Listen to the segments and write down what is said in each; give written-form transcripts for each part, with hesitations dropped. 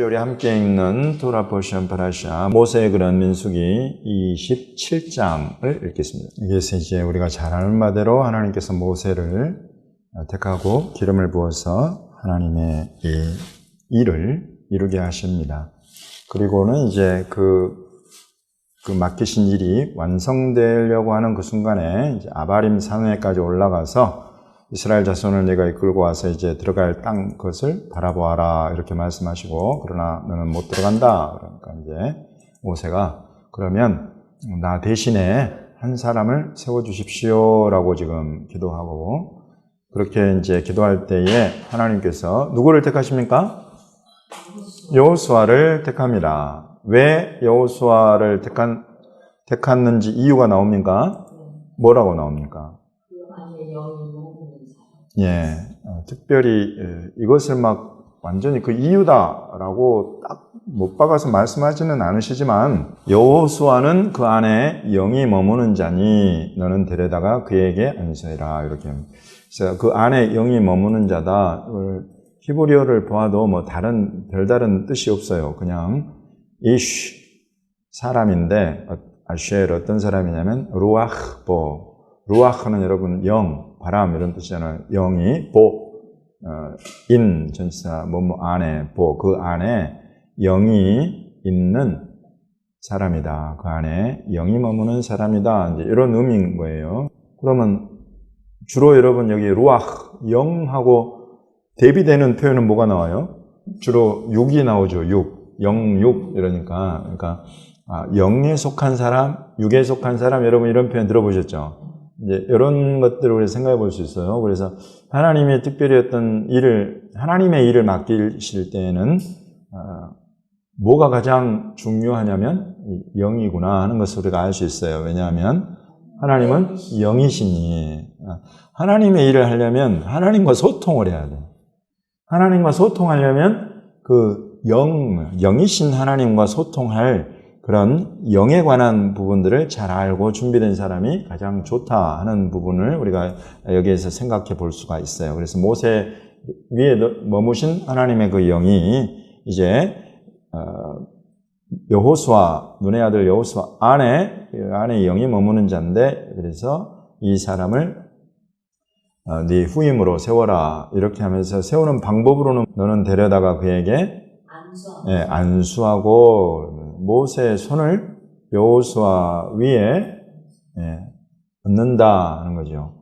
주에 우리 함께 읽는 토라 포션 파라샤 모세의 글은 민수기 27장을 읽겠습니다. 여기서 이제 우리가 잘 아는 바대로 하나님께서 모세를 택하고 기름을 부어서 하나님의 이 일을 이루게 하십니다. 그리고는 이제 그 맡기신 일이 완성되려고 하는 그 순간에 이제 아바림 산에까지 올라가서 이스라엘 자손을 내가 이끌고 와서 이제 들어갈 땅 것을 바라보아라 이렇게 말씀하시고, 그러나 너는 못 들어간다. 그러니까 이제 모세가 그러면 나 대신에 한 사람을 세워주십시오라고 지금 기도하고, 그렇게 이제 기도할 때에 하나님께서 누구를 택하십니까? 여호수아를 택합니다. 왜 여호수아를 택했는지 이유가 나옵니까? 뭐라고 나옵니까? 예, 특별히 이것을 막 완전히 그 이유다라고 딱 못 박아서 말씀하지는 않으시지만, 여호수아는 그 안에 영이 머무는 자니 너는 데려다가 그에게 안수해라 이렇게. 그래서 그 안에 영이 머무는 자다. 히브리어를 보아도 뭐 별다른 뜻이 없어요. 그냥 이쉬 사람인데, 아쉘 어떤 사람이냐면 루아흐보. 루아흐는 여러분 영, 바람 이런 뜻이잖아요. 영이 인 전치사 뭐뭐 안에 그 안에 영이 있는 사람이다. 그 안에 영이 머무는 사람이다. 이제 이런 의미인 거예요. 그러면 주로 여러분 여기 루아흐 영하고 대비되는 표현은 뭐가 나와요? 주로 육이 나오죠. 영육 이러니까. 그러니까 영에 속한 사람, 육에 속한 사람, 여러분 이런 표현 들어보셨죠? 이제 이런 것들을 우리 생각해 볼 수 있어요. 그래서 하나님의 특별히 어떤 하나님의 일을 맡기실 때에는 뭐가 가장 중요하냐면 영이구나 하는 것을 우리가 알 수 있어요. 왜냐하면 하나님은 영이시니, 하나님의 일을 하려면 하나님과 소통을 해야 돼요. 하나님과 소통하려면 그 영이신 하나님과 소통할 그런 영에 관한 부분들을 잘 알고 준비된 사람이 가장 좋다 하는 부분을 우리가 여기에서 생각해 볼 수가 있어요. 그래서 모세 위에 머무신 하나님의 그 영이 이제 여호수아, 눈의 아들 여호수아 안에 영이 머무는 자인데, 그래서 이 사람을 네 후임으로 세워라 이렇게 하면서, 세우는 방법으로는 너는 데려다가 그에게 안수하고 모세의 손을 여호수아 위에 얹는다 하는 거죠.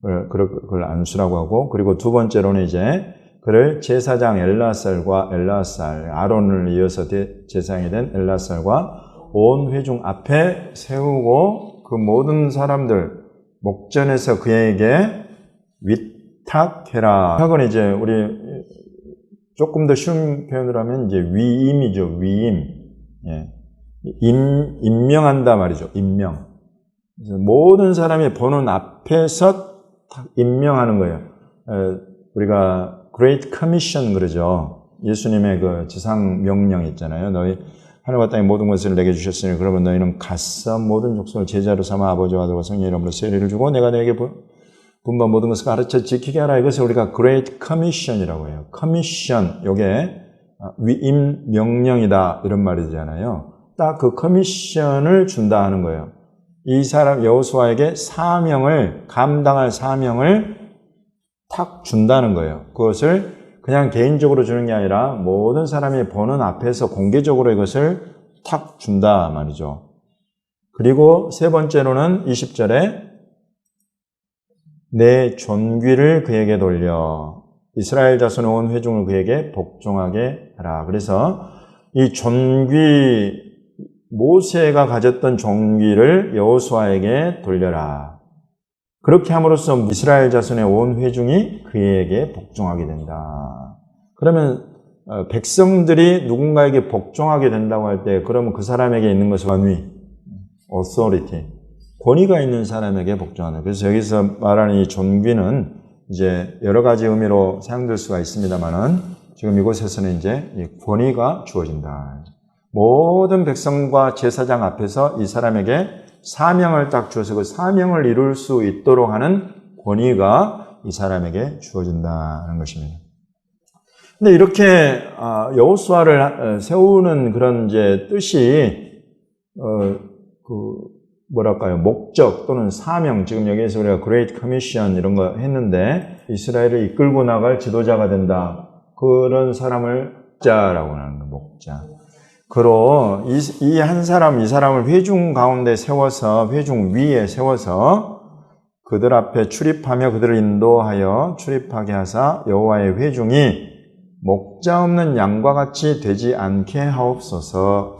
그걸 안수라고 하고, 그리고 두 번째로는 이제 그를 제사장 엘라살, 아론을 이어서 제사장이 된 엘라살과 온 회중 앞에 세우고, 그 모든 사람들 목전에서 그에게 위탁해라. 위탁은 이제 우리 조금 더 쉬운 표현을 하면 이제 위임이죠. 위임. 임명한다 말이죠. 임명. 그래서 모든 사람이 보는 앞에서 임명하는 거예요. 우리가 Great Commission 그러죠. 예수님의 그 지상 명령 있잖아요. 너희 하늘과 땅의 모든 것을 내게 주셨으니 그러면 너희는 가서 모든 족속을 제자로 삼아 아버지와 아들과 성령 이름으로 세례를 주고 내가 너에게 분반 모든 것을 가르쳐 지키게 하라. 이것을 우리가 Great Commission이라고 해요. Commission, 요게 위임 명령이다 이런 말이잖아요. 딱 그 커미션을 준다 하는 거예요. 이 사람 여호수아에게 감당할 사명을 탁 준다는 거예요. 그것을 그냥 개인적으로 주는 게 아니라 모든 사람이 보는 앞에서 공개적으로 이것을 탁 준다 말이죠. 그리고 세 번째로는 20절에 내 존귀를 그에게 돌려 이스라엘 자손의 온 회중을 그에게 복종하게 하라. 그래서 이 존귀, 모세가 가졌던 존귀를 여호수아에게 돌려라. 그렇게 함으로써 이스라엘 자손의 온 회중이 그에게 복종하게 된다. 그러면 백성들이 누군가에게 복종하게 된다고 할 때, 그러면 그 사람에게 있는 것은 권위, authority, 권위가 있는 사람에게 복종하는. 그래서 여기서 말하는 이 존귀는 이제 여러 가지 의미로 사용될 수가 있습니다만은, 지금 이곳에서는 이제 권위가 주어진다. 모든 백성과 제사장 앞에서 이 사람에게 사명을 딱 주어서 그 사명을 이룰 수 있도록 하는 권위가 이 사람에게 주어진다는 것입니다. 근데 이렇게 여호수아를 세우는 그런 이제 뜻이 뭐랄까요, 목적 또는 사명, 지금 여기에서 우리가 Great Commission 이런 거 했는데 이스라엘을 이끌고 나갈 지도자가 된다. 그런 사람을 목자라고 하는 거예요. 목자. 그로 이 한 사람, 이 사람을 회중 가운데 세워서, 회중 위에 세워서 그들 앞에 출입하며 그들을 인도하여 출입하게 하사 여호와의 회중이 목자 없는 양과 같이 되지 않게 하옵소서.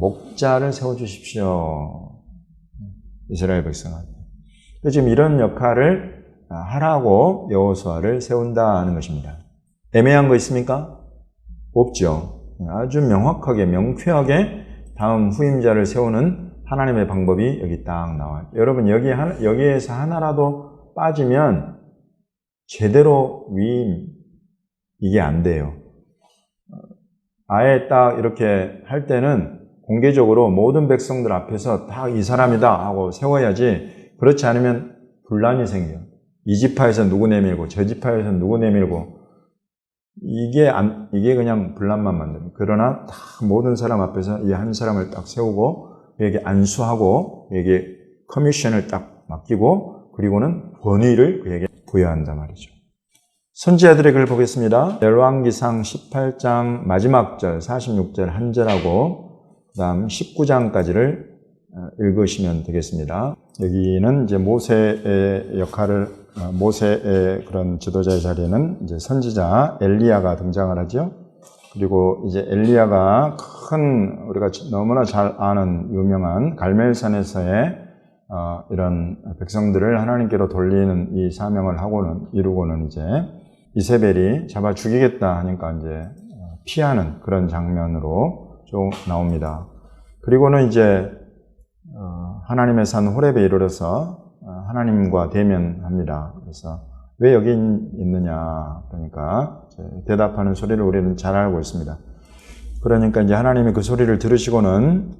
목자를 세워주십시오. 이스라엘 백성한테. 지금 이런 역할을 하라고 여호수아를 세운다는 것입니다. 애매한 거 있습니까? 없죠. 아주 명확하게, 명쾌하게 다음 후임자를 세우는 하나님의 방법이 여기 딱 나와요. 여러분, 여기에서 하나라도 빠지면 제대로 위임, 이게 안 돼요. 아예 딱 이렇게 할 때는 공개적으로 모든 백성들 앞에서 딱 이 사람이다 하고 세워야지, 그렇지 않으면 분란이 생겨요. 이 지파에서 누구 내밀고 저 지파에서 누구 내밀고 이게 그냥 분란만 만듭니다. 그러나 다 모든 사람 앞에서 이 한 사람을 딱 세우고 그에게 안수하고 그에게 커미션을 딱 맡기고 그리고는 권위를 그에게 부여한단 말이죠. 선지자들의 글 보겠습니다. 열왕기상 18장 마지막 절 46절 한 절하고 그 다음 19장까지를 읽으시면 되겠습니다. 여기는 이제 모세의 역할을, 모세의 그런 지도자의 자리에는 이제 선지자 엘리야가 등장을 하죠. 그리고 이제 엘리야가 우리가 너무나 잘 아는 유명한 갈멜산에서의 이런 백성들을 하나님께로 돌리는 이 사명을 이루고는 이제 이세벨이 잡아 죽이겠다 하니까 이제 피하는 그런 장면으로 좀 나옵니다. 그리고는 이제 하나님의 산 호렙에 이르러서 하나님과 대면합니다. 그래서 왜 여기 있느냐, 그러니까 대답하는 소리를 우리는 잘 알고 있습니다. 그러니까 이제 하나님이 그 소리를 들으시고는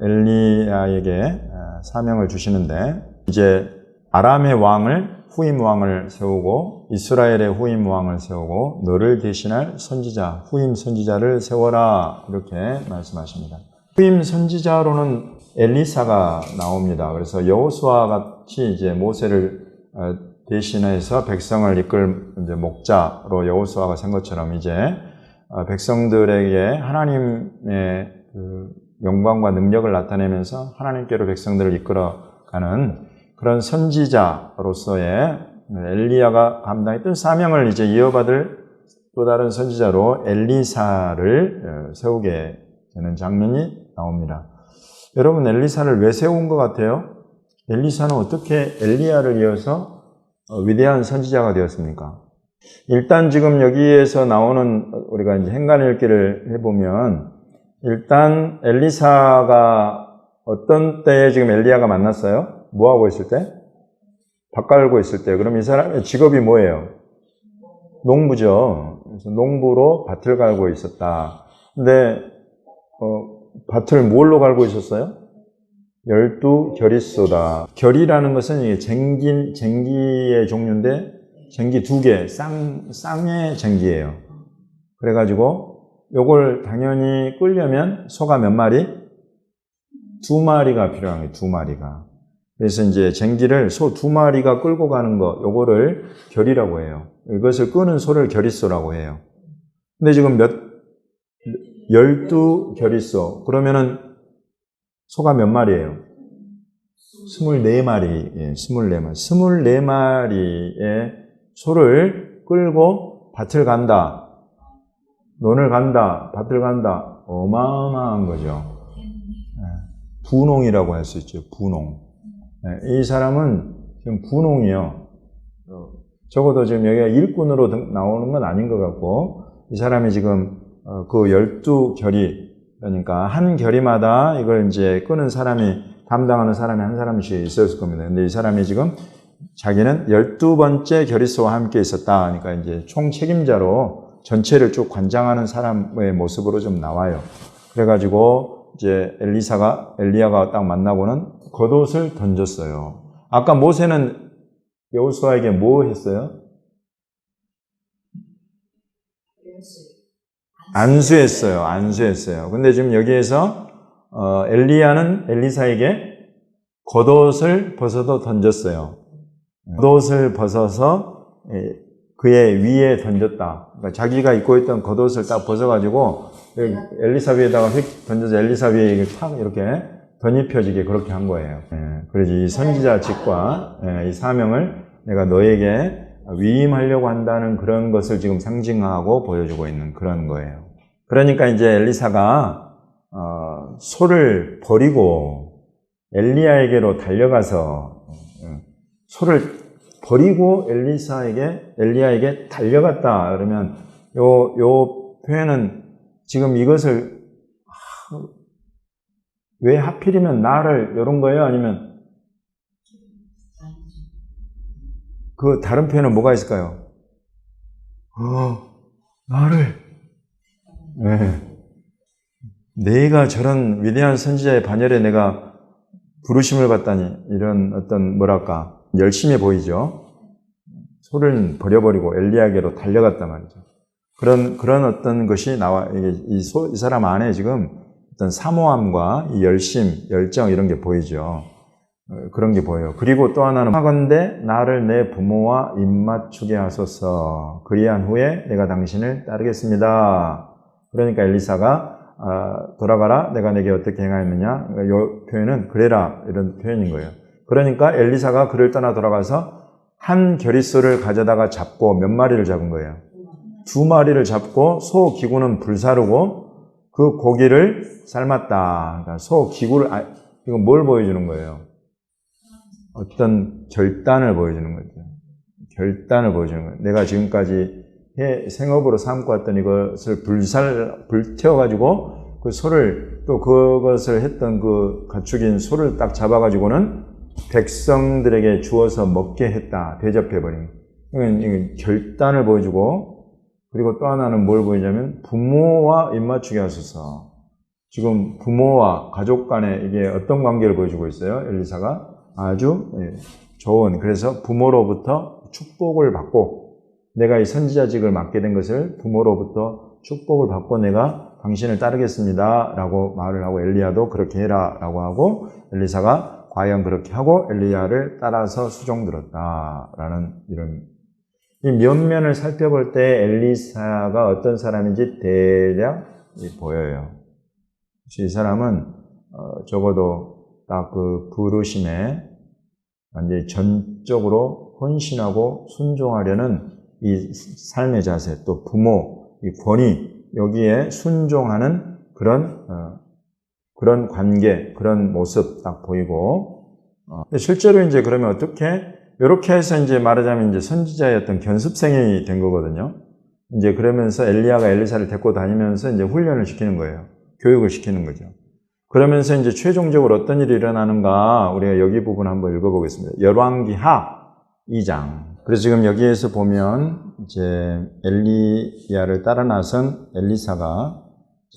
엘리야에게 사명을 주시는데, 이제 아람의 왕을, 후임 왕을 세우고 이스라엘의 후임 왕을 세우고 너를 대신할 선지자, 후임 선지자를 세워라, 이렇게 말씀하십니다. 후임 선지자로는 엘리사가 나옵니다. 그래서 여호수아와 같이 이제 모세를 대신해서 백성을 이끌 이제 목자로 여호수아가 생 것처럼 이제 백성들에게 하나님의 그 영광과 능력을 나타내면서 하나님께로 백성들을 이끌어가는 그런 선지자로서의 엘리야가 감당했던 사명을 이제 이어받을 또 다른 선지자로 엘리사를 세우게 되는 장면이 나옵니다. 여러분, 엘리사를 왜 세운 것 같아요? 엘리사는 어떻게 엘리야를 이어서 위대한 선지자가 되었습니까? 일단 지금 여기에서 나오는 우리가 이제 행간읽기를 해보면 일단 엘리사가 어떤 때에 지금 엘리야가 만났어요? 뭐 하고 있을 때? 밭 갈고 있을 때. 그럼 이 사람의 직업이 뭐예요? 농부죠. 그래서 농부로 밭을 갈고 있었다. 근데 밭을 뭘로 갈고 있었어요? 12겨릿소다. 결이라는 것은 이게 쟁기의 종류인데 쟁기 2개, 쌍의 쟁기예요. 그래가지고 요걸 당연히 끌려면 소가 몇 마리? 2마리가 필요한 거예요. 2마리가. 그래서 이제 쟁기를 소 2마리가 끌고 가는 거, 요거를 결이라고 해요. 이것을 끄는 소를 결이소라고 해요. 근데 지금 12겨릿소. 그러면은 소가 몇 마리예요? 24마리. 예, 24마리. 24마리의 소를 끌고 밭을 간다. 논을 간다. 밭을 간다. 어마어마한 거죠. 분홍이라고 할 수 있죠. 분홍. 이 사람은 지금 분홍이요. 적어도 지금 여기가 일꾼으로 나오는 건 아닌 것 같고, 이 사람이 지금 그 12결이, 그러니까 한 결이마다 이걸 이제 끄는 사람이, 담당하는 사람이 한 사람씩 있었을 겁니다. 근데 이 사람이 지금 자기는 12번째 결의소와 함께 있었다. 그러니까 이제 총 책임자로 전체를 쭉 관장하는 사람의 모습으로 좀 나와요. 그래가지고 이제 엘리야가 딱 만나고는 겉옷을 던졌어요. 아까 모세는 여호수아에게 뭐 했어요? 안수했어요. 안수했어요. 근데 지금 여기에서 엘리야는 엘리사에게 겉옷을 벗어도 던졌어요. 겉옷을 벗어서 그의 위에 던졌다. 그러니까 자기가 입고 있던 겉옷을 딱 벗어가지고 엘리사 위에다가 휙 던져서 엘리사 위에 이게 탁 이렇게 덧입혀지게 그렇게 한 거예요. 그래서 이 선지자 직과 이 사명을 내가 너에게 위임하려고 한다는 그런 것을 지금 상징하고 보여주고 있는 그런 거예요. 그러니까 이제 엘리사가 소를 버리고 엘리야에게로 달려가서 소를 버리고 엘리야에게 달려갔다. 그러면 요 표현은 지금 이것을 왜 하필이면 나를 이런 거예요? 아니면 그 다른 표현은 뭐가 있을까요? 나를 내가 저런 위대한 선지자의 반열에 내가 부르심을 받다니 이런 어떤 뭐랄까 열심해 보이죠. 소를 버려버리고 엘리야에게로 달려갔단 말이죠. 그런 어떤 것이 나와 이 사람 안에 지금 어떤 사모함과 이 열정 이런 게 보이죠. 그런 게 보여요. 그리고 또 하나는 하건대 나를 내 부모와 입맞추게 하소서. 그리한 후에 내가 당신을 따르겠습니다. 그러니까 엘리사가 돌아가라 내가 내게 어떻게 행하였느냐 이 표현은 그래라 이런 표현인 거예요. 그러니까 엘리사가 그를 떠나 돌아가서 한 겨릿소를 가져다가 잡고 몇 마리를 잡은 거예요. 2마리를 잡고 소 기구는 불사르고 그 고기를 삶았다. 그러니까 소 기구를 이건 뭘 보여주는 거예요? 어떤 결단을 보여주는 거죠. 결단을 보여주는 거예요. 내가 지금까지 생업으로 삼고 왔던 이것을 불태워가지고 그 소를 또 그것을 했던 그 가축인 소를 딱 잡아가지고는 백성들에게 주어서 먹게 했다. 대접해버린 거예요. 이건 결단을 보여주고 그리고 또 하나는 뭘 보이냐면 부모와 입맞추게 하소서. 지금 부모와 가족 간에 이게 어떤 관계를 보여주고 있어요? 엘리사가 아주 좋은 그래서 부모로부터 축복을 받고 내가 이 선지자직을 맡게 된 것을 부모로부터 축복을 받고 내가 당신을 따르겠습니다 라고 말을 하고 엘리야도 그렇게 해라 라고 하고 엘리사가 과연 그렇게 하고 엘리야를 따라서 수종들었다 라는 이런 이 면면을 살펴볼 때 엘리사가 어떤 사람인지 대략 보여요. 이 사람은 적어도 딱 그 부르심에 완전히 전적으로 헌신하고 순종하려는 이 삶의 자세, 또 부모, 이 권위 여기에 순종하는 그런 관계, 그런 모습 딱 보이고 실제로 이제 그러면 어떻게 이렇게 해서 이제 말하자면 이제 선지자의 어떤 견습생이 된 거거든요. 이제 그러면서 엘리야가 엘리사를 데리고 다니면서 이제 훈련을 시키는 거예요. 교육을 시키는 거죠. 그러면서 이제 최종적으로 어떤 일이 일어나는가 우리가 여기 부분 한번 읽어보겠습니다. 열왕기하 2장. 그래서 지금 여기에서 보면 이제 엘리야를 따라 나선 엘리사가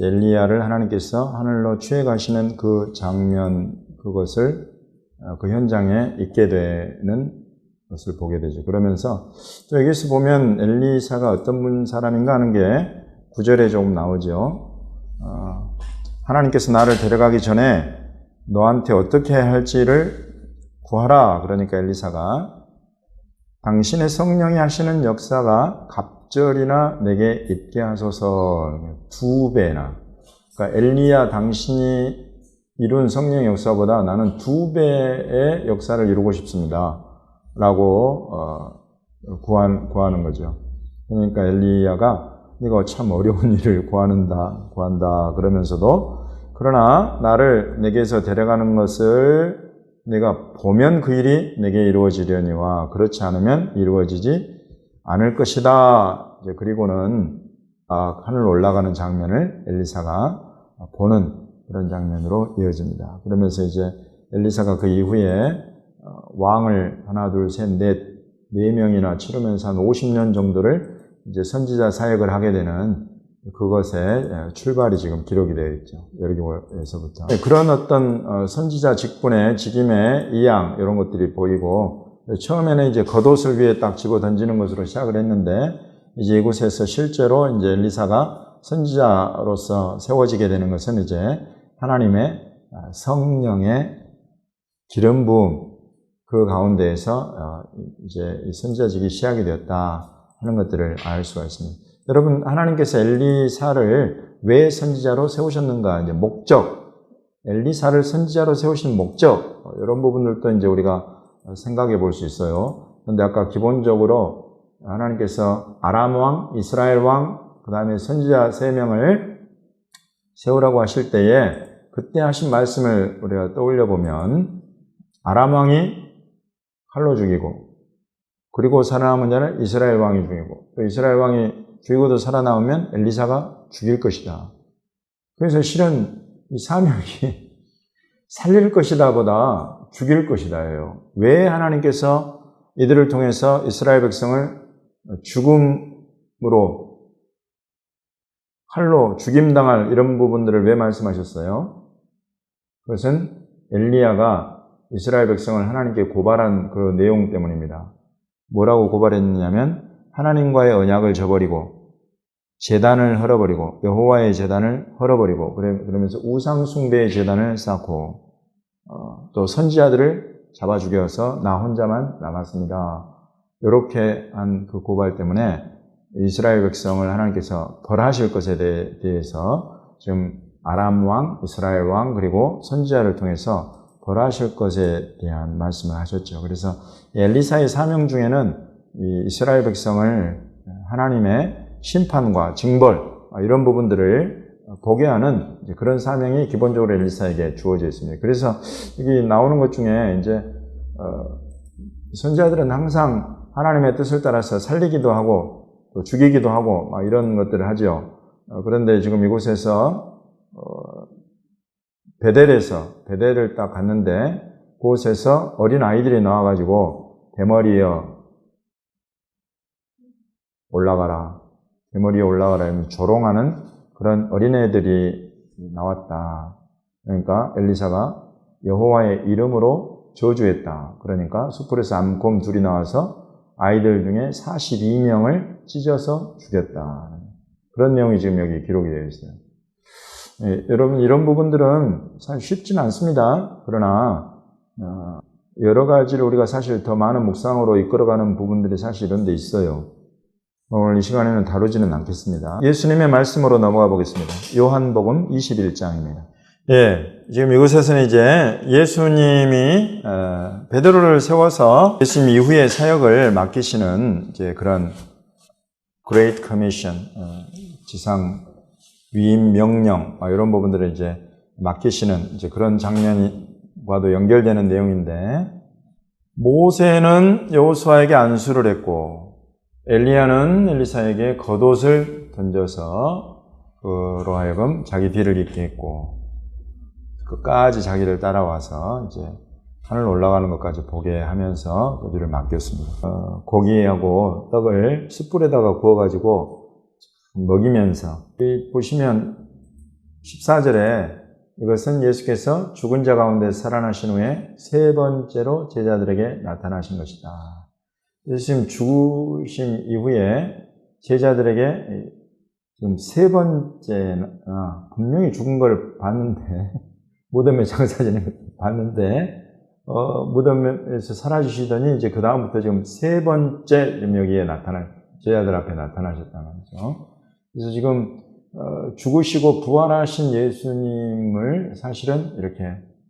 엘리야를 하나님께서 하늘로 취해 가시는 그 장면 그것을 그 현장에 있게 되는 것을 보게 되죠. 그러면서 또 여기서 보면 엘리사가 어떤 사람인가 하는 게 9절에 조금 나오죠. 하나님께서 나를 데려가기 전에 너한테 어떻게 할지를 구하라. 그러니까 엘리사가 당신의 성령이 하시는 역사가 갑절이나 내게 있게 하소서. 2배나. 그러니까 엘리야 당신이 이룬 성령의 역사보다 나는 2배의 역사를 이루고 싶습니다. 라고 구하는 거죠. 그러니까 엘리야가 네가 참 어려운 일을 구한다 그러면서도 그러나 나를 내게서 데려가는 것을 내가 보면 그 일이 내게 이루어지려니와 그렇지 않으면 이루어지지 않을 것이다. 이제 그리고는 하늘 올라가는 장면을 엘리사가 보는 그런 장면으로 이어집니다. 그러면서 이제 엘리사가 그 이후에 왕을 하나, 둘, 셋, 넷, 4명이나 치르면서 한 50년 정도를 이제 선지자 사역을 하게 되는 그것의 출발이 지금 기록이 되어 있죠. 여기에서부터. 그런 어떤 선지자 직분의 직임의 이양 이런 것들이 보이고 처음에는 이제 겉옷을 위에 딱 집어 던지는 것으로 시작을 했는데 이제 이곳에서 실제로 이제 엘리사가 선지자로서 세워지게 되는 것은 이제 하나님의 성령의 기름 부음 그 가운데에서 이제 선지자직이 시작이 되었다 하는 것들을 알 수가 있습니다. 여러분, 하나님께서 엘리사를 왜 선지자로 세우셨는가? 이제 목적, 엘리사를 선지자로 세우신 목적, 이런 부분들도 이제 우리가 생각해 볼 수 있어요. 그런데 아까 기본적으로 하나님께서 아람 왕, 이스라엘 왕, 그 다음에 선지자 3명을 세우라고 하실 때에 그때 하신 말씀을 우리가 떠올려 보면 아람 왕이 칼로 죽이고, 그리고 살아남은 자를 이스라엘 왕이 죽이고, 또 이스라엘 왕이 죽이고도 살아남으면 엘리사가 죽일 것이다. 그래서 실은 이 사명이 살릴 것이다 보다 죽일 것이다예요. 왜 하나님께서 이들을 통해서 이스라엘 백성을 죽음으로, 칼로 죽임당할 이런 부분들을 왜 말씀하셨어요? 그것은 엘리야가 이스라엘 백성을 하나님께 고발한 그 내용 때문입니다. 뭐라고 고발했냐면 하나님과의 언약을 저버리고 제단을 헐어버리고 여호와의 제단을 헐어버리고 그러면서 우상 숭배의 제단을 쌓고 또 선지자들을 잡아 죽여서 나 혼자만 남았습니다. 이렇게 한 그 고발 때문에 이스라엘 백성을 하나님께서 벌하실 것에 대해서 지금 아람 왕, 이스라엘 왕 그리고 선지자를 통해서 벌하실 것에 대한 말씀을 하셨죠. 그래서 엘리사의 사명 중에는 이 이스라엘 백성을 하나님의 심판과 징벌 이런 부분들을 보게 하는 그런 사명이 기본적으로 엘리사에게 주어져 있습니다. 그래서 여기 나오는 것 중에 이제 선지자들은 항상 하나님의 뜻을 따라서 살리기도 하고 또 죽이기도 하고 이런 것들을 하죠. 그런데 지금 이곳에서 베델을 딱 갔는데 그곳에서 어린 아이들이 나와가지고 대머리에 올라가라. 대머리에 올라가라. 조롱하는 그런 어린애들이 나왔다. 그러니까 엘리사가 여호와의 이름으로 저주했다. 그러니까 숲풀에서 암곰 둘이 나와서 아이들 중에 42명을 찢어서 죽였다. 그런 내용이 지금 여기 기록이 되어 있어요. 여러분, 이런 부분들은 사실 쉽지는 않습니다. 그러나 여러 가지를 우리가 사실 더 많은 묵상으로 이끌어가는 부분들이 사실 이런 데 있어요. 오늘 이 시간에는 다루지는 않겠습니다. 예수님의 말씀으로 넘어가 보겠습니다. 요한복음 21장입니다. 지금 이곳에서는 이제 예수님이 베드로를 세워서 예수님 이후의 사역을 맡기시는 이제 그런 Great Commission, 지상 위임 명령 이런 부분들을 이제 맡기시는 이제 그런 장면과도 연결되는 내용인데, 모세는 여호수아에게 안수를 했고 엘리야는 엘리사에게 겉옷을 던져서 그로 하여금 자기 뒤를 잇게 했고 끝까지 자기를 따라와서 이제 하늘 올라가는 것까지 보게 하면서 그 뒤를 맡겼습니다. 고기하고 떡을 숯불에다가 구워가지고 먹이면서, 보시면 14절에 이것은 예수께서 죽은 자 가운데 살아나신 후에 세 번째로 제자들에게 나타나신 것이다. 예수님 죽으신 이후에 제자들에게 지금 세 번째, 분명히 죽은 걸 봤는데, 무덤에 장사진을 봤는데, 무덤에서 사라지시더니 이제 그 다음부터 지금 세 번째 여기에 제자들 앞에 나타나셨다는 거죠. 그래서 지금 죽으시고 부활하신 예수님을 사실은 이렇게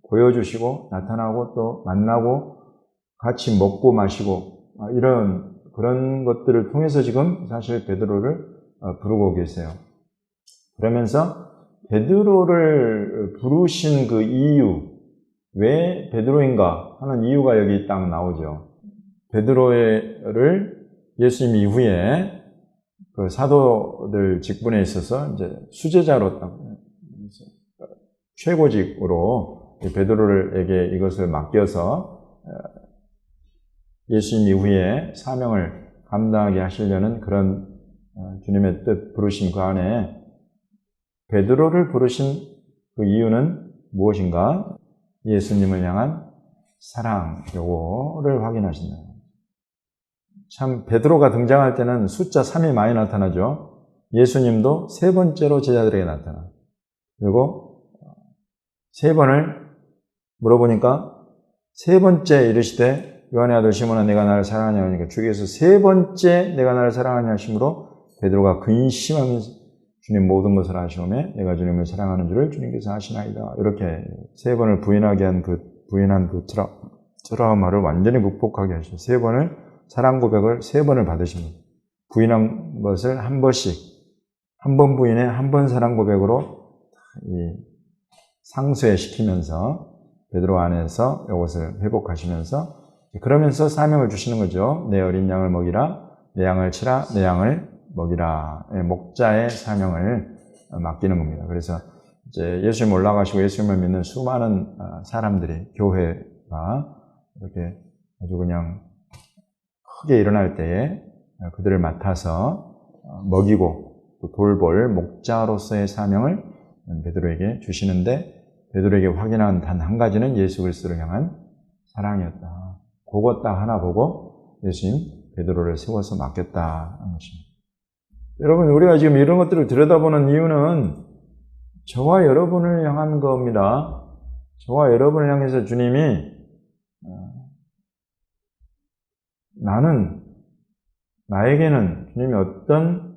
보여주시고 나타나고 또 만나고 같이 먹고 마시고 이런 그런 것들을 통해서 지금 사실 베드로를 부르고 계세요. 그러면서 베드로를 부르신 그 이유, 왜 베드로인가 하는 이유가 여기 딱 나오죠. 베드로를 예수님 이후에 그 사도들 직분에 있어서 이제 수제자로 딱 최고직으로 베드로에게 이것을 맡겨서 예수님 이후에 사명을 감당하게 하시려는 그런 주님의 뜻 부르신 그 안에 베드로를 부르신 그 이유는 무엇인가? 예수님을 향한 사랑, 요거를 확인하신다. 참 베드로가 등장할 때는 숫자 3이 많이 나타나죠. 예수님도 세 번째로 제자들에게 나타나. 그리고 세 번을 물어보니까 세 번째 이르시되 요한의 아들 시몬아 내가 나를 사랑하냐 하니까 주께서 세 번째 내가 나를 사랑하냐 하심으로 베드로가 근심하면서 주님 모든 것을 아시오매 내가 주님을 사랑하는 줄을 주님께서 아시나이다. 이렇게 세 번을 부인하게 한 부인한 그 트라우마를 완전히 극복하게 하시고 세 번을 사랑 고백을 세 번을 받으십니다. 부인한 것을 한 번씩 한 번 부인에 한 번 사랑 고백으로 상쇄 시키면서 베드로 안에서 이것을 회복하시면서 그러면서 사명을 주시는 거죠. 내 어린 양을 먹이라, 내 양을 치라, 내 양을 먹이라. 목자의 사명을 맡기는 겁니다. 그래서 이제 예수님 올라가시고 예수님을 믿는 수많은 사람들이 교회가 이렇게 아주 그냥 크게 일어날 때에 그들을 맡아서 먹이고 또 돌볼 목자로서의 사명을 베드로에게 주시는데 베드로에게 확인한 단 한 가지는 예수 그리스도를 향한 사랑이었다. 그거 딱 하나 보고 예수님 베드로를 세워서 맡겼다는 것입니다. 여러분 우리가 지금 이런 것들을 들여다보는 이유는 저와 여러분을 향한 겁니다. 저와 여러분을 향해서 주님이 나에게는 주님이 어떤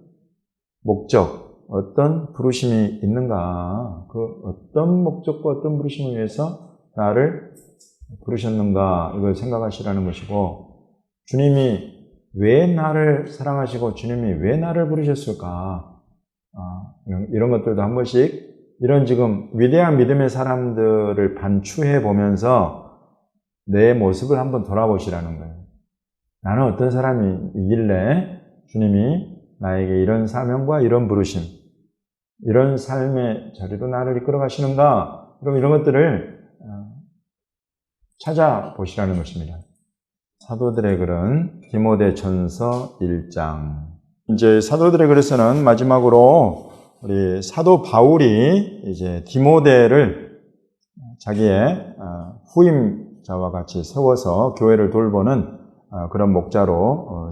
목적, 어떤 부르심이 있는가, 그 어떤 목적과 어떤 부르심을 위해서 나를 부르셨는가, 이걸 생각하시라는 것이고, 주님이 왜 나를 사랑하시고, 주님이 왜 나를 부르셨을까, 이런 것들도 한 번씩, 이런 지금 위대한 믿음의 사람들을 반추해 보면서 내 모습을 한번 돌아보시라는 거예요. 나는 어떤 사람이길래 주님이 나에게 이런 사명과 이런 부르심, 이런 삶의 자리로 나를 이끌어 가시는가? 그럼 이런 것들을 찾아보시라는 것입니다. 사도들의 글은 디모데전서 1장. 이제 사도들의 글에서는 마지막으로 우리 사도 바울이 이제 디모데를 자기의 후임자와 같이 세워서 교회를 돌보는 그런 목자로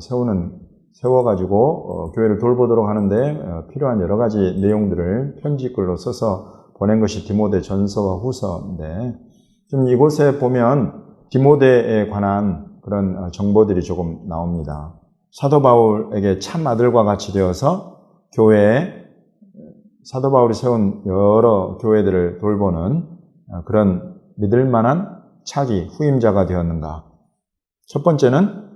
세워가지고 교회를 돌보도록 하는데 필요한 여러 가지 내용들을 편지글로 써서 보낸 것이 디모데 전서와 후서인데 좀 이곳에 보면 디모데에 관한 그런 정보들이 조금 나옵니다. 사도 바울에게 참 아들과 같이 되어서 교회에 사도 바울이 세운 여러 교회들을 돌보는 그런 믿을 만한 차기 후임자가 되었는가. 첫 번째는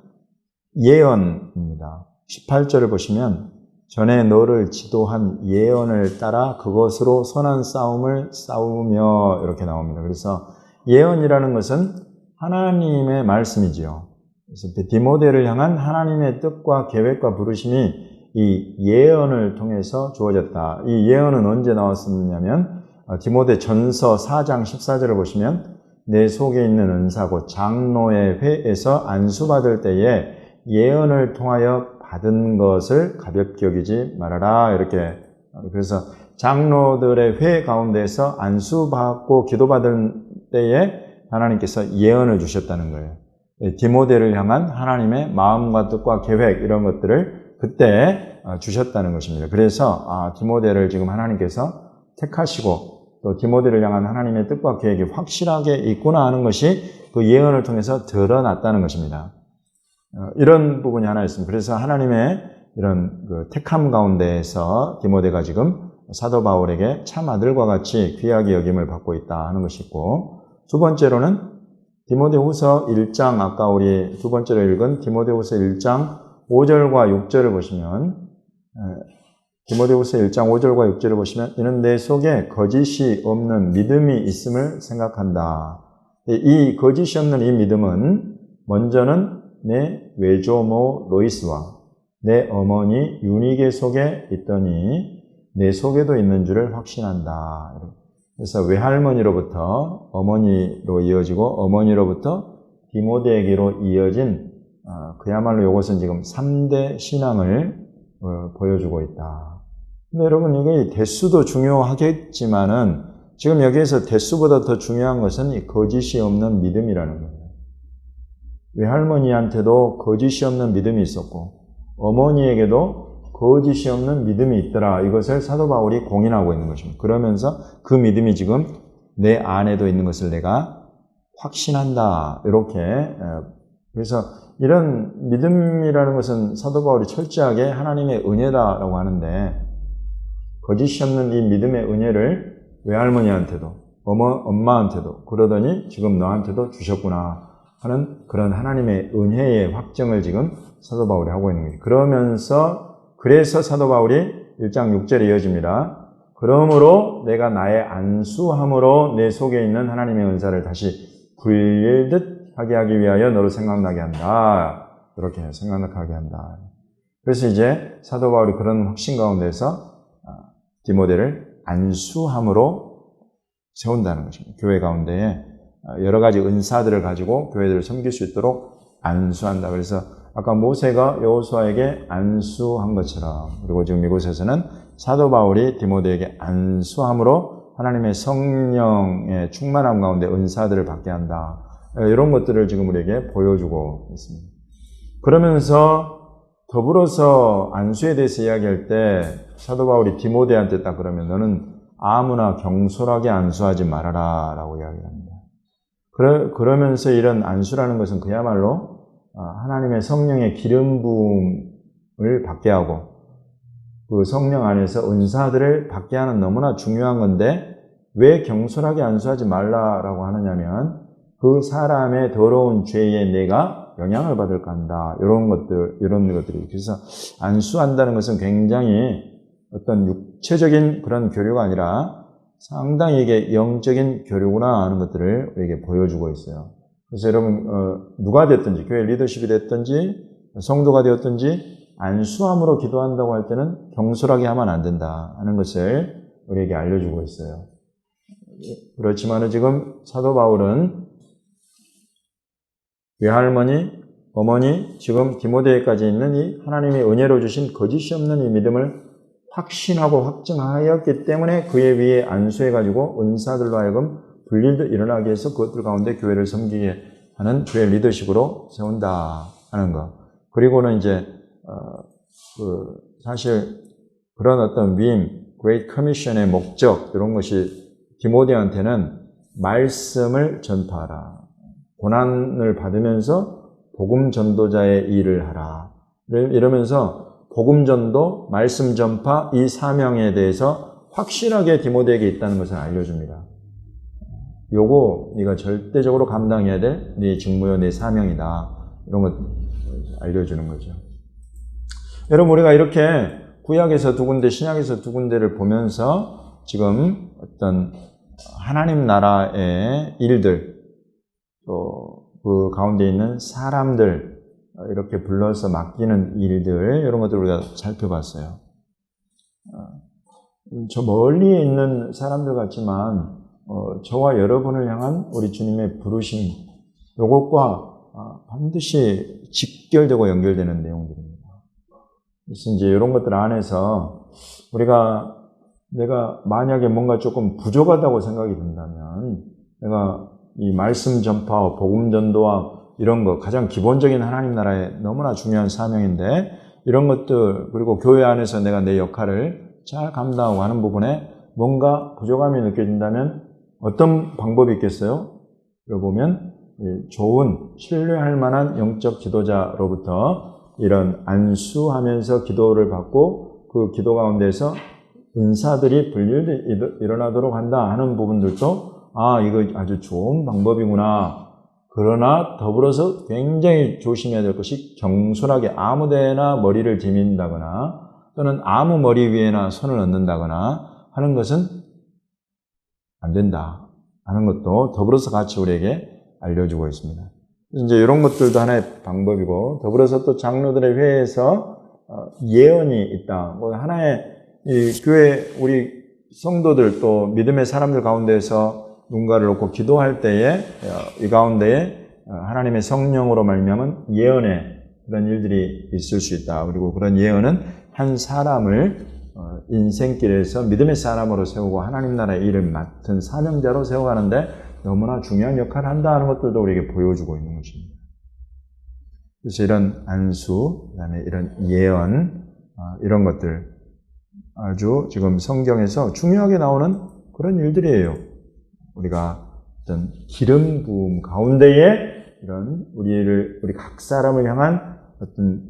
예언입니다. 18절을 보시면 전에 너를 지도한 예언을 따라 그것으로 선한 싸움을 싸우며 이렇게 나옵니다. 그래서 예언이라는 것은 하나님의 말씀이지요. 그래서 디모데를 향한 하나님의 뜻과 계획과 부르심이 이 예언을 통해서 주어졌다. 이 예언은 언제 나왔었냐면 디모데 전서 4장 14절을 보시면 내 속에 있는 은사고 장로의 회에서 안수받을 때에 예언을 통하여 받은 것을 가볍게 여기지 말아라. 이렇게. 그래서 장로들의 회 가운데서 안수받고 기도받은 때에 하나님께서 예언을 주셨다는 거예요. 디모데를 향한 하나님의 마음과 뜻과 계획 이런 것들을 그때 주셨다는 것입니다. 그래서 디모데를 지금 하나님께서 택하시고 또 디모데를 향한 하나님의 뜻과 계획이 확실하게 있구나 하는 것이 그 예언을 통해서 드러났다는 것입니다. 이런 부분이 하나 있습니다. 그래서 하나님의 이런 그 택함 가운데에서 디모데가 지금 사도 바울에게 참 아들과 같이 귀하게 여김을 받고 있다 하는 것이 있고, 두 번째로는 디모데후서 1장, 아까 우리 두 번째로 읽은 디모데후서 1장 5절과 6절을 보시면, 디모데후서 1장 5절과 6절을 보시면 이는 내 속에 거짓이 없는 믿음이 있음을 생각한다. 이 거짓이 없는 이 믿음은 먼저는 내 외조모 로이스와 내 어머니 유니게 속에 있더니 내 속에도 있는 줄을 확신한다. 그래서 외할머니로부터 어머니로 이어지고 어머니로부터 디모데에게로 이어진 그야말로 이것은 지금 3대 신앙을 보여주고 있다. 근데 여러분 이게 대수도 중요하겠지만은 지금 여기에서 대수보다 더 중요한 것은 이 거짓이 없는 믿음이라는 거예요. 외할머니한테도 거짓이 없는 믿음이 있었고 어머니에게도 거짓이 없는 믿음이 있더라. 이것을 사도 바울이 공인하고 있는 것입니다. 그러면서 그 믿음이 지금 내 안에도 있는 것을 내가 확신한다. 이렇게. 그래서 이런 믿음이라는 것은 사도 바울이 철저하게 하나님의 은혜다라고 하는데, 거짓이 없는 이 믿음의 은혜를 외할머니한테도 엄마한테도 그러더니 지금 너한테도 주셨구나 하는 그런 하나님의 은혜의 확정을 지금 사도 바울이 하고 있는 거죠. 그래서 사도 바울이 1장 6절에 이어집니다. 그러므로 내가 나의 안수함으로 내 속에 있는 하나님의 은사를 다시 불릴듯 하게 위하여 너를 생각나게 한다. 이렇게 생각나게 한다. 그래서 이제 사도 바울이 그런 확신 가운데서 디모데를 안수함으로 세운다는 것입니다. 교회 가운데에 여러 가지 은사들을 가지고 교회들을 섬길 수 있도록 안수한다. 그래서 아까 모세가 여호수아에게 안수한 것처럼, 그리고 지금 이곳에서는 사도 바울이 디모데에게 안수함으로 하나님의 성령의 충만함 가운데 은사들을 받게 한다. 이런 것들을 지금 우리에게 보여주고 있습니다. 그러면서 더불어서 안수에 대해서 이야기할 때 사도 바울이 디모데한테 딱 그러면 너는 아무나 경솔하게 안수하지 말아라 라고 이야기합니다. 그러면서 이런 안수라는 것은 그야말로 하나님의 성령의 기름 부음을 받게 하고 그 성령 안에서 은사들을 받게 하는 너무나 중요한 건데, 왜 경솔하게 안수하지 말라라고 하느냐면 그 사람의 더러운 죄에 내가 영향을 받을까 한다. 이런 것들이. 그래서 안수한다는 것은 굉장히 어떤 육체적인 그런 교류가 아니라 상당히 이게 영적인 교류구나 하는 것들을 우리에게 보여주고 있어요. 그래서 여러분, 누가 됐든지, 교회 리더십이 됐든지, 성도가 되었든지, 안수함으로 기도한다고 할 때는 경솔하게 하면 안 된다 하는 것을 우리에게 알려주고 있어요. 그렇지만 지금 사도 바울은 외할머니, 어머니, 지금 디모데에까지 있는 이 하나님의 은혜로 주신 거짓이 없는 이 믿음을 확신하고 확증하였기 때문에 그에 비해 안수해가지고 은사들로 하여금 불릴듯 일어나게 해서 그것들 가운데 교회를 섬기게 하는 교회 리더십으로 세운다 하는 것. 그리고는 이제 사실 그런 어떤 위임, Great Commission의 목적, 이런 것이 디모데한테는 말씀을 전파하라. 고난을 받으면서 복음 전도자의 일을 하라. 이러면서 복음 전도, 말씀 전파, 이 사명에 대해서 확실하게 디모데에게 있다는 것을 알려줍니다. 요거 네가 절대적으로 감당해야 될 네 직무요, 네 사명이다. 이런 것 알려주는 거죠. 여러분, 우리가 이렇게 구약에서 두 군데, 신약에서 두 군데를 보면서 지금 어떤 하나님 나라의 일들, 또 그 가운데 있는 사람들, 이렇게 불러서 맡기는 일들, 이런 것들을 우리가 살펴봤어요. 저 멀리 있는 사람들 같지만 저와 여러분을 향한 우리 주님의 부르심, 이것과 반드시 직결되고 연결되는 내용들입니다. 그래서 이제 이런 것들 안에서 내가 만약에 뭔가 조금 부족하다고 생각이 든다면, 내가 이 말씀 전파와 복음 전도와 이런 거 가장 기본적인 하나님 나라의 너무나 중요한 사명인데, 이런 것들, 그리고 교회 안에서 내가 내 역할을 잘 감당하고 하는 부분에 뭔가 부족함이 느껴진다면 어떤 방법이 있겠어요? 여기 보면 좋은, 신뢰할 만한 영적 지도자로부터 이런 안수하면서 기도를 받고 그 기도 가운데서 은사들이 불릴듯 일어나도록 한다 하는 부분들도 이거 아주 좋은 방법이구나. 그러나 더불어서 굉장히 조심해야 될 것이 경솔하게 아무데나 머리를 디민다거나 또는 아무 머리 위에나 손을 얹는다거나 하는 것은 안 된다 하는 것도 더불어서 같이 우리에게 알려주고 있습니다. 이제 이런 것들도 하나의 방법이고, 더불어서 또 장로들의 회에서 예언이 있다. 하나의 이 교회 우리 성도들 또 믿음의 사람들 가운데에서 누군가를 놓고 기도할 때에 이 가운데에 하나님의 성령으로 말미암은 예언의 그런 일들이 있을 수 있다. 그리고 그런 예언은 한 사람을 인생길에서 믿음의 사람으로 세우고 하나님 나라의 일을 맡은 사명자로 세워가는데 너무나 중요한 역할을 한다 하는 것들도 우리에게 보여주고 있는 것입니다. 그래서 이런 안수, 그다음에 이런 예언, 이런 것들 아주 지금 성경에서 중요하게 나오는 그런 일들이에요. 우리가 어떤 기름 부음 가운데에 이런 우리 각 사람을 향한 어떤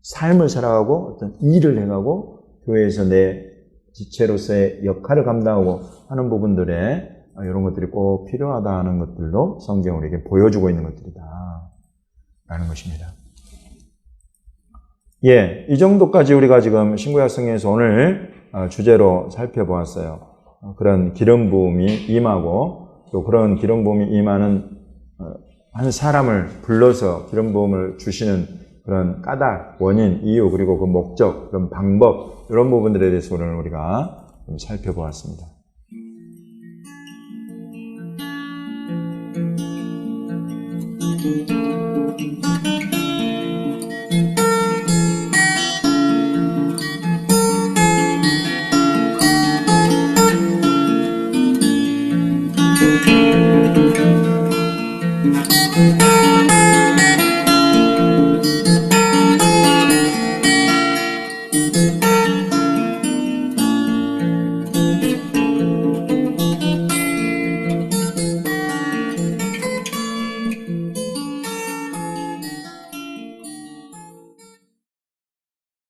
삶을 살아가고 어떤 일을 해가고 교회에서 내 지체로서의 역할을 감당하고 하는 부분들에 이런 것들이 꼭 필요하다는 것들도 성경 우리에게 보여주고 있는 것들이다 라는 것입니다. 예, 이 정도까지 우리가 지금 신구약 성경에서 오늘 주제로 살펴보았어요. 그런 기름 부음이 임하고 또 그런 기름 부음이 임하는 한 사람을 불러서 기름 부음을 주시는 그런 까닭, 원인, 이유, 그리고 그 목적, 그런 방법, 이런 부분들에 대해서 오늘 우리가 좀 살펴보았습니다.